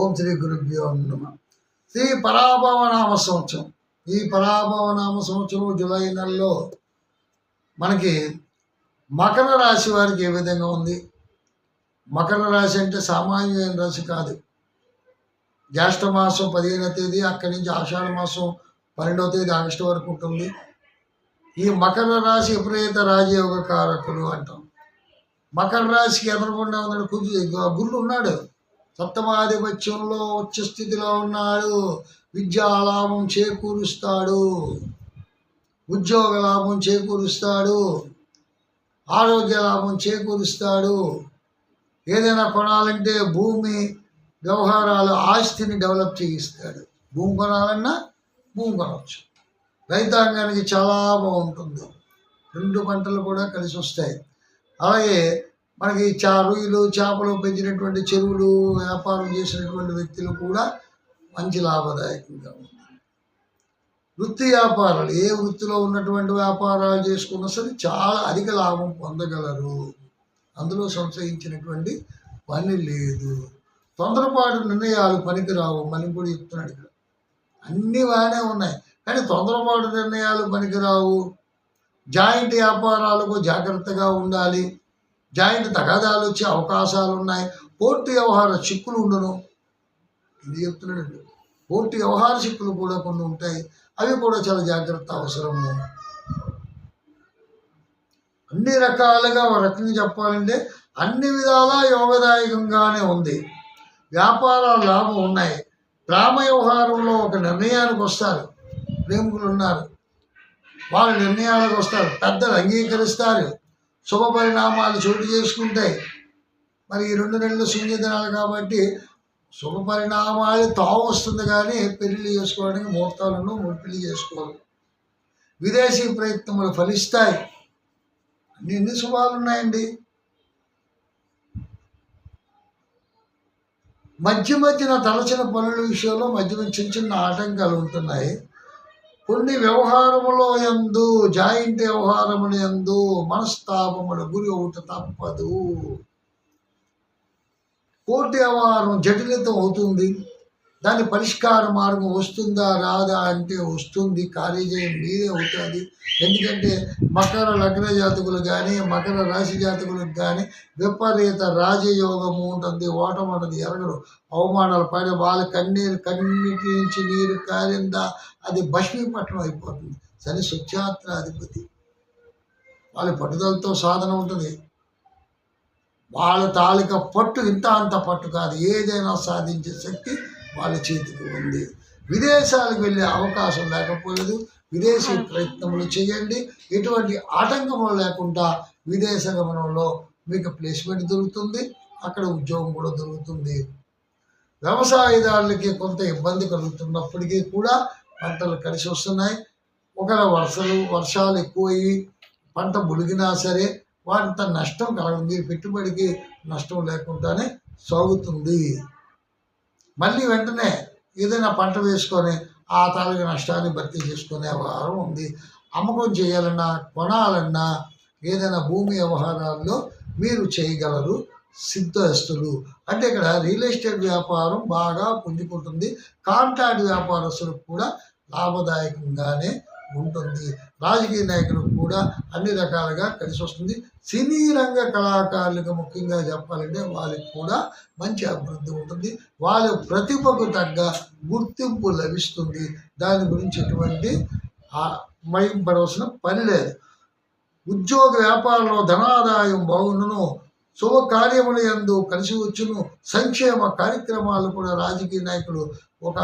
ఓం శ్రీ గురుభ్యో నమ. శ్రీ పరాభవనామ సంవత్సరం. ఈ పరాభవనామ సంవత్సరం జూలై నెలలో మనకి మకర రాశి వారికి ఏ విధంగా ఉంది? మకర రాశి అంటే సామాన్యమైన రాశి కాదు. జ్యేష్ఠ మాసం 15వ తేదీ, అక్కడి నుంచి ఆషాఢ మాసం 12వ తేదీ ఆగస్టు వరకు ఉంటుంది. ఈ మకర రాశి విపరీత రాజయోగ కారకులు అంటాం. మకర రాశికి ఎదురుకుండా ఉన్నాడు గురుడు ఉన్నాడు, సప్తమాధిపత్యంలో ఉచ్చ స్థితిలో ఉన్నాడు. విద్యాలాభం చేకూరుస్తాడు, ఉద్యోగ లాభం చేకూరుస్తాడు, ఆరోగ్య లాభం చేకూరుస్తాడు. ఏదైనా కొనాలంటే భూమి వ్యవహారాలు, ఆస్తిని డెవలప్ చేయిస్తాడు. భూమి కొనాలన్నా భూమి కొనవచ్చు. రైతాంగానికి చాలా బాగుంటుంది. 2 పంటలు కూడా కలిసి వస్తాయి. అలాగే మనకి రొయ్యలు చేపలు పెంచినటువంటి చెరువులు వ్యాపారం చేసినటువంటి వ్యక్తులు కూడా మంచి లాభదాయకంగా ఉంటుంది. వృత్తి వ్యాపారాలు, ఏ వృత్తిలో ఉన్నటువంటి వ్యాపారాలు చేసుకున్నా సరే చాలా అధిక లాభం పొందగలరు. అందులో సంశయించినటువంటి పని లేదు. తొందరపాటు నిర్ణయాలు పనికిరావు. మనం కూడా చెప్తున్నాడు ఇక్కడ. అన్నీ బాగానే ఉన్నాయి, కానీ తొందరపాటు నిర్ణయాలు పనికిరావు. జాయింట్ వ్యాపారాలకు జాగ్రత్తగా ఉండాలి. జాయింట్ తగాదాలు వచ్చే అవకాశాలు ఉన్నాయి. కోర్టు వ్యవహార చిక్కులు ఉండను. ఇది చెప్తున్నాడు. కోర్టు వ్యవహార చిక్కులు కూడా కొన్ని ఉంటాయి. అవి కూడా చాలా జాగ్రత్త అవసరము. అన్ని రకాలుగా ఒక రకంగా చెప్పాలంటే అన్ని విధాలా యోగదాయకంగానే ఉంది. వ్యాపారాలు లాభం ఉన్నాయి. ప్రేమ వ్యవహారంలో ఒక నిర్ణయానికి వస్తారు. ప్రేమికులు ఉన్నారు, వాళ్ళ నిర్ణయాలకు వస్తారు. పెద్దలు అంగీకరిస్తారు. శుభ పరిణామాలు చోటు చేసుకుంటాయి. మరి ఈ 2 నెలలు శూన్యదినాలు కాబట్టి శుభ పరిణామాలు తావు వస్తుంది, కానీ పెళ్లి చేసుకోవడానికి ముహూర్తాలను పెళ్లి చేసుకోవాలి. విదేశీ ప్రయత్నములు ఫలిస్తాయి. ఎన్ని శుభాలు ఉన్నాయండి. మధ్యన తలచిన పనుల విషయంలో మధ్య చిన్న ఆటంకాలు ఉంటున్నాయి. కొన్ని వ్యవహారములో యందు, జాయింట్ వ్యవహారముల యందు మనస్తాపములు గురి అవుట తప్పదు. కోర్టు వ్యవహారం జటిలతం అవుతుంది. దాని పరిష్కార మార్గం వస్తుందా రాదా అంటే వస్తుంది. కార్యజయం మీదే అవుతుంది. ఎందుకంటే మకర లగ్న జాతకులు కానీ మకర రాశి జాతకులకు కానీ విపరీత రాజయోగము ఉంటుంది. ఓటమి అన్నది ఎరగరు. అవమానాలు పడి వాళ్ళ కన్నిటి నుంచి నీరు కారిందా అది భస్మీపట్నం అయిపోతుంది. శని స్వచ్ఛాత్రాధిపతి. వాళ్ళ పట్టుదలతో సాధన ఉంటుంది. వాళ్ళ తాలూకా పట్టు ఇంత అంత పట్టు కాదు. ఏదైనా సాధించే శక్తి వాళ్ళ చేతికి ఉంది. విదేశాలకు వెళ్ళే అవకాశం లేకపోలేదు. విదేశీ ప్రయత్నములు చేయండి. ఎటువంటి ఆటంకములు లేకుండా విదేశ గమనంలో మీకు ప్లేస్మెంట్ దొరుకుతుంది. అక్కడ ఉద్యోగం కూడా దొరుకుతుంది. వ్యవసాయదారులకి కొంత ఇబ్బంది కలుగుతున్నప్పటికీ కూడా పంటలు కలిసి వస్తున్నాయి. ఒకవేళ వర్షాలు ఎక్కువయ్యి పంట ములిగినా సరే వాటింత నష్టం కలగదు. మీరు పెట్టుబడికి నష్టం లేకుండానే సాగుతుంది. మళ్ళీ వెంటనే ఏదైనా పంట వేసుకొని ఆ తాలూకు నష్టాన్ని భర్తీ చేసుకునే వ్యవహారం ఉంది. అమ్మకం చేయాలన్నా కొనాలన్నా ఏదైనా భూమి వ్యవహారాల్లో మీరు చేయగలరు. సిద్ధస్తులు అంటే ఇక్కడ రియల్ ఎస్టేట్ వ్యాపారం బాగా పుంజుకుంటుంది. కాంట్రాక్ట్ వ్యాపారస్తులకు కూడా లాభదాయకంగానే ఉంటుంది. రాజకీయ నాయకులకు కూడా అన్ని రకాలుగా కలిసి వస్తుంది. సినీ రంగ కళాకారులకు ముఖ్యంగా చెప్పాలంటే వాళ్ళకి కూడా మంచి అభివృద్ధి ఉంటుంది. వాళ్ళ ప్రతిభకు తగ్గ గుర్తింపు లభిస్తుంది. దాని గురించి ఎటువంటి భయపడవలసిన పని లేదు. ఉద్యోగ వ్యాపారంలో ధనాదాయం బాగుండును. శుభకార్యముల యందు కలిసి వచ్చును. సంక్షేమ కార్యక్రమాలు కూడా రాజకీయ నాయకులు ఒక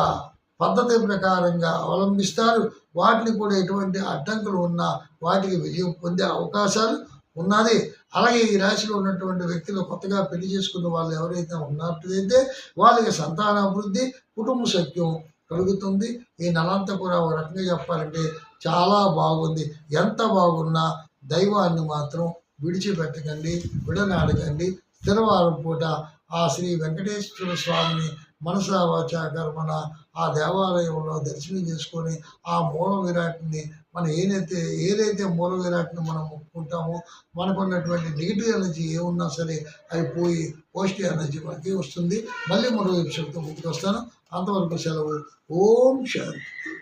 పద్ధతి ప్రకారంగా అవలంబిస్తారు. వాటిని కూడా ఎటువంటి అడ్డంకులు ఉన్నా వాటికి విజయం పొందే అవకాశాలు ఉన్నది. అలాగే ఈ రాశిలో ఉన్నటువంటి వ్యక్తులు కొత్తగా పెళ్లి చేసుకున్న వాళ్ళు ఎవరైతే ఉన్నట్లయితే వాళ్ళకి సంతానాభివృద్ధి, కుటుంబ సఖ్యం కలుగుతుంది. ఈ నెలంతా కూడా ఒక రకంగా చెప్పాలంటే చాలా బాగుంది. ఎంత బాగున్నా దైవాన్ని మాత్రం విడిచిపెట్టకండి, విడనాడకండి. స్థిరవారం పూట ఆ శ్రీ వెంకటేశ్వర స్వామిని మనస వాచ కర్మణ ఆ దేవాలయంలో దర్శనం చేసుకొని ఆ మూల విరాట్ని మనం ఏదైతే మూల విరాట్ని మనం మొక్కుకుంటామో మనకు ఉన్నటువంటి నెగిటివ్ ఎనర్జీ ఏమున్నా సరే అవి పోయి పాజిటివ్ ఎనర్జీ మనకి వస్తుంది. మళ్ళీ మరో ఎపిసోడ్తో ముందుకు వస్తాను. అంతవరకు సెలవు. ఓం శాంతి.